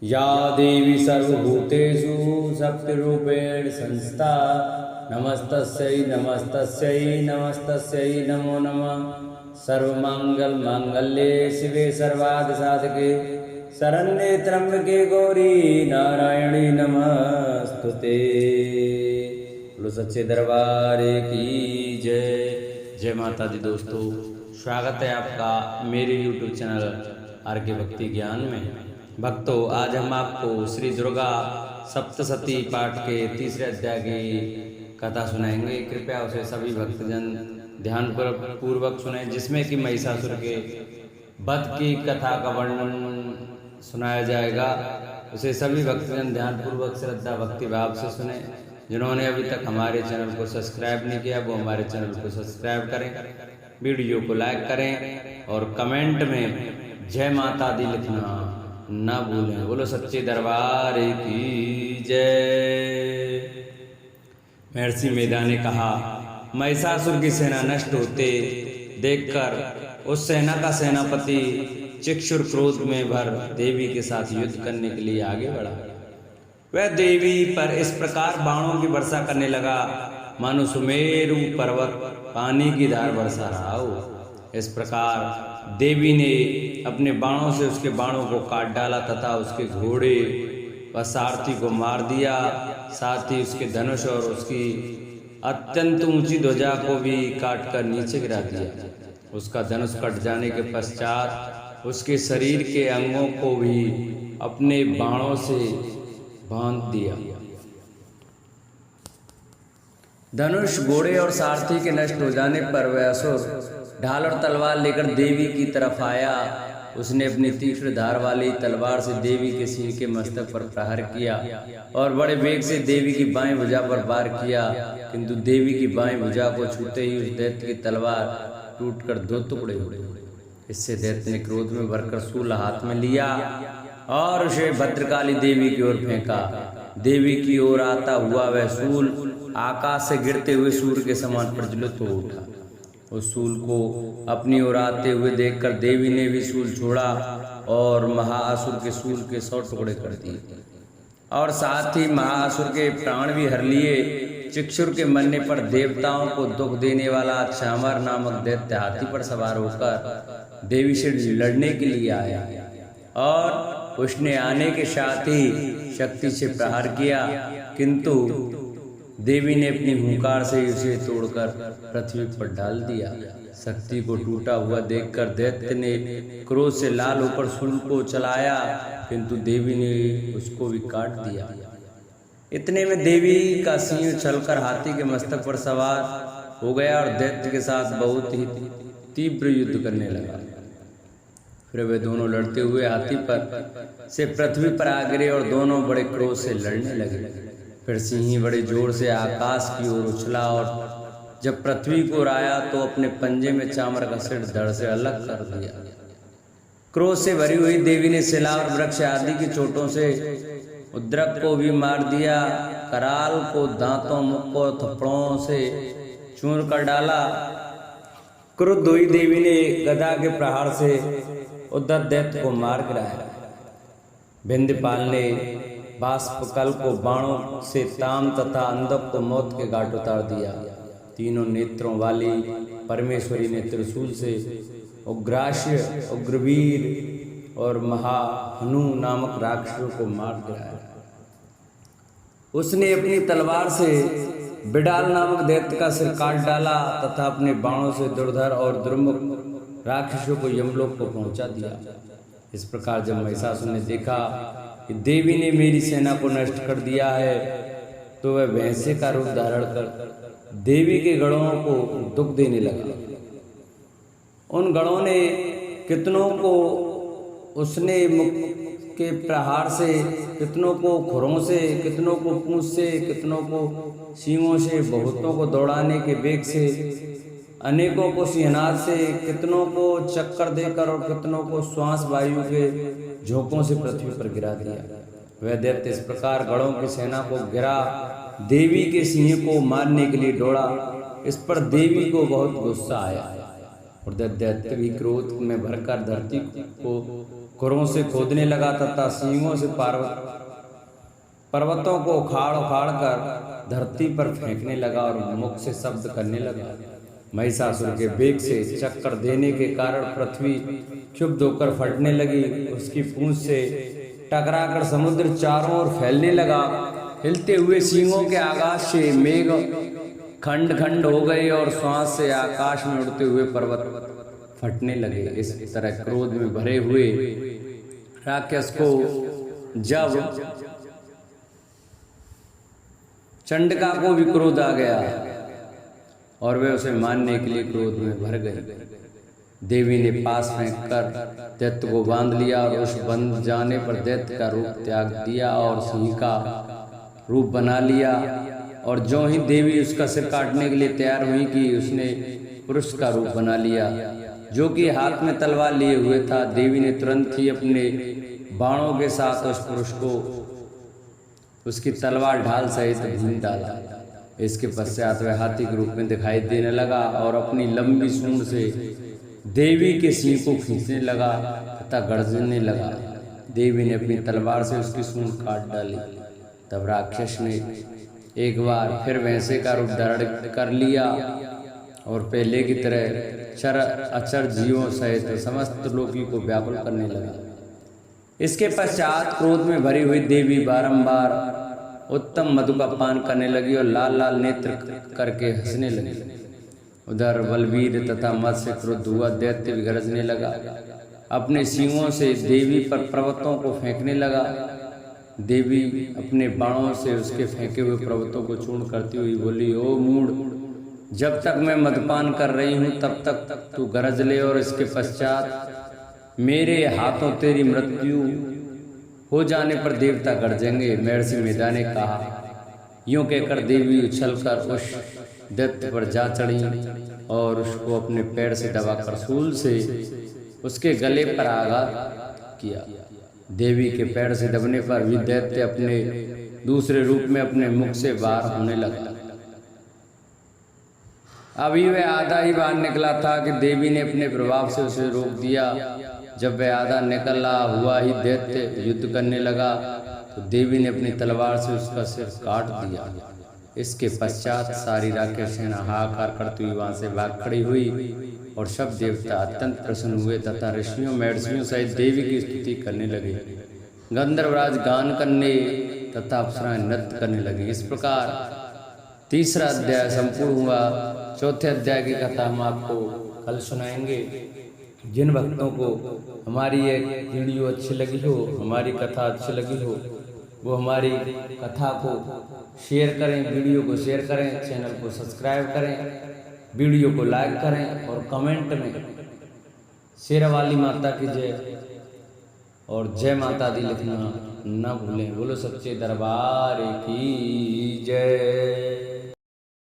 या देवी सर्वभूतेषु शक्तिरूपेण संस्था नमस्तस्यै नमस्तस्यै नमस्तस्यै नमो नमः। सर्वमंगल मांगल्ये शिवे सर्वार्थसाधके शरण्ये त्र्यंबके गौरी नारायणी नमस्तुते। बोलो सच्चे दरबार की जय। जय माता दी। दोस्तों, स्वागत है आपका मेरे YouTube चैनल आर के भक्ति ज्ञान में। भक्तों, आज हम आपको श्री दुर्गा सप्तशती पाठ के तीसरे अध्याय की कथा सुनाएंगे। कृपया उसे सभी भक्तजन ध्यान पूर्वक सुने, जिसमें कि महिषासुर के वध की कथा का वर्णन सुनाया जाएगा। उसे सभी भक्तजन ध्यान पूर्वक श्रद्धा भक्ति भाव से सुने। जिन्होंने अभी तक हमारे चैनल को सब्सक्राइब नहीं किया वो हमारे चैनल को सब्सक्राइब करें, वीडियो को लाइक करें और कमेंट में जय माता दी लिखना ना भूलें। बोलो सच्चे दरबार की जय। महर्षि मेधा ने कहा, महिषासुर की सेना नष्ट होते देखकर उस सेना का सेनापति चिक्षुर क्रोध में भर देवी के साथ युद्ध करने के लिए आगे बढ़ा। वह देवी पर इस प्रकार बाणों की वर्षा करने लगा मानो सुमेरु पर्वत पानी की धार बरसा रहा हो। इस प्रकार देवी ने अपने बाणों से उसके बाणों को काट डाला तथा उसके घोड़े व सारथी को मार दिया। साथ ही उसके धनुष और उसकी अत्यंत ऊंची ध्वजा को भी काटकर नीचे गिरा दिया। उसका धनुष कट जाने के पश्चात उसके शरीर के अंगों को भी अपने बाणों से बांध दिया। धनुष, घोड़े और सारथी के नष्ट हो जाने पर वह असुर ढाल और तलवार लेकर देवी की तरफ आया। उसने अपनी तीक्ष्ण धार वाली तलवार से देवी के सिर के मस्तक पर प्रहार किया और बड़े वेग से देवी की बाएं भुजा पर वार किया, किंतु देवी की बाएं भुजा को छूते ही उस दैत्य की तलवार टूटकर दो टुकड़े हो गए। इससे दैत्य ने क्रोध में भरकर शूल हाथ में लिया और उसे भद्रकाली देवी की ओर फेंका। देवी की ओर आता हुआ वह शूल आकाश से गिरते हुए सूर्य के समान प्रज्वलित हो उठा। उस शूल को अपनी ओर आते हुए देखकर देवी ने भी शूल छोड़ा और महाअसुर के शूल के 100 टुकड़े कर दिए और साथ ही महाअसुर के प्राण भी हर लिए। चिक्षुर के मरने पर देवताओं को दुख देने वाला चामर नामक दैत्य हाथी पर सवार होकर देवी से लड़ने के लिए आया और उसने आने के साथ ही शक्ति से प्रहार किया, किंतु देवी ने अपनी हुंकार से उसे तोड़कर पृथ्वी पर डाल दिया। शक्ति को टूटा हुआ देखकर दैत्य ने क्रोध से लाल होकर शूल को चलाया, किंतु देवी ने उसको भी काट दिया। इतने में देवी का सिंह चलकर हाथी के मस्तक पर सवार हो गया और दैत्य के साथ बहुत ही तीव्र युद्ध करने लगा। फिर वे दोनों लड़ते हुए हाथी पर से पृथ्वी पर आ गिरे और दोनों बड़े क्रोध से लड़ने लगे। फिर सिंह बड़े जोर से आकाश की ओर उछला और जब पृथ्वी को आया तो अपने पंजे में चामर का सिर धड़ से अलग कर दिया। क्रोध से भरी हुई देवी ने शिला और वृक्ष आदि की चोटों से उद्रक को भी मार दिया। कराल को दांतों, मुख और थप्पड़ों से चूर कर डाला। क्रुद्ध हुई देवी ने गदा के प्रहार से उद्धत दैत्य को मार गिराया। विंध्यपाल ने बाष्पकल को बाणों से ताम तथा अंधक को मौत के घाट उतार दिया। तीनों नेत्रों वाली परमेश्वरी ने त्रिशूल से उग्रास्य, उग्रवीर और महाहनु नामक राक्षसों को मार गिराया। उसने अपनी तलवार से बिडाल नामक दैत्य का सिर काट डाला तथा अपने बाणों से दुर्धर और दुर्मुख राक्षसों को यमलोक को पहुंचा दिया। इस प्रकार जब महिषासुर ने देखा कि देवी ने मेरी सेना को नष्ट कर दिया है तो वह भैंसे का रूप धारण कर देवी के गणों को दुख देने लगा। उन गणों ने कितनों को उसने मुख के प्रहार से, कितनों को खुरों से, कितनों को पूंछ से, कितनों को सींगों से, बहुतों को दौड़ाने के वेग से, अनेकों को सिंहनाद से, कितनों को चक्कर देकर और कितनों को श्वास वायु के झोंकों से पृथ्वी पर गिरा दिया। वह दैत्य इस प्रकार गणों की सेना को गिरा देवी के सिंह को मारने के लिए दौड़ा। इस पर देवी को बहुत गुस्सा आया और दैत्य भी क्रोध में भरकर धरती को खुरों से खोदने लगा तथा सींगों से पर्वतों को उखाड़ उखाड़ कर धरती पर फेंकने लगा और मुख से शब्द करने लगा। महिषासुर के वेग से चक्कर देने के कारण पृथ्वी क्षुब्ध होकर फटने लगी। उसकी पूंछ से टकराकर समुद्र चारों ओर फैलने लगा। हिलते हुए सींगों के आकाश से मेघ खंड खंड हो गए और श्वास से आकाश में उड़ते हुए पर्वत फटने लगे। इस तरह क्रोध में भरे हुए राक्षस को जब चंडिका को भी क्रोध आ गया और वे उसे मारने के लिए क्रोध में भर गए। देवी ने पास फेंक कर दैत्य को बांध लिया और उस बंध जाने पर दैत्य का रूप त्याग दिया और सिंह का रूप बना लिया। और जो ही देवी उसका सिर काटने के लिए तैयार हुई कि उसने पुरुष का रूप बना लिया जो कि हाथ में तलवार लिए हुए था। देवी ने तुरंत ही अपने बाणों के साथ उस पुरुष को उसकी तलवार ढाल सहित भून डाला। इसके पश्चात वह हाथी के रूप में दिखाई देने लगा और अपनी लंबी सूंड से देवी के सिंह को खींचने लगा तथा गर्जने लगा। देवी ने अपनी तलवार से उसकी सूंड काट डाली। तब राक्षस ने एक बार फिर भैंसे का रूप धारण कर लिया और पहले की तरह चर अचर जीवों सहित समस्त लोकी को व्याकुल करने लगा। इसके पश्चात क्रोध में भरी हुई देवी बारंबार उत्तम मधु का पान करने लगी और लाल लाल नेत्र करके हंसने लगी। उधर बलवीर तथा मत्स्य क्रोध हुआ दैत्य भी गरजने लगा। अपने सींगों से देवी पर पर्वतों को फेंकने लगा। देवी अपने बाणों से उसके फेंके हुए पर्वतों को चूर्ण करती हुई बोली, ओ मूढ़, जब तक मैं मदपान कर रही हूँ तब तक तू गरज ले और इसके पश्चात मेरे हाथों तेरी मृत्यु हो जाने पर देवता गरजेंगे। महर्षि मेधा ने कहा। यूं कहकर देवी उछलकर उस दैत्य पर जा चढ़ी और उसको अपने पैर से दबाकर शूल से उसके गले पर आघात किया। देवी के पैर से दबने पर भी दैत्य अपने दूसरे रूप में अपने मुख से बाहर होने लगा। अभी वह आधा ही बाहर निकला था कि देवी ने अपने प्रभाव से उसे रोक दिया। जब वह आधा निकला हुआ ही दैत्य युद्ध करने लगा तो देवी ने अपनी तलवार से उसका सिर काट दिया। इसके पश्चात सारी राक्षस सेना हाहाकार करती हुई वहां से भाग खड़ी हुई और सब देवता अत्यंत प्रसन्न हुए तथा ऋषियों महर्षियों सहित देवी की स्तुति करने लगे। गंधर्वराज गान करने तथा अप्सराएं नृत्य करने लगी। इस प्रकार तीसरा अध्याय संपूर्ण हुआ। चौथे अध्याय की कथा हम आपको कल सुनाएंगे। जिन भक्तों को हमारी ये वीडियो अच्छी लगी हो, हमारी कथा अच्छी लगी हो, वो हमारी कथा को शेयर करें, वीडियो को शेयर करें, चैनल को सब्सक्राइब करें, वीडियो को लाइक करें और कमेंट में शेरावाली माता की जय और जय माता दी लिखना न भूलें। बोलो सच्चे दरबार की जय।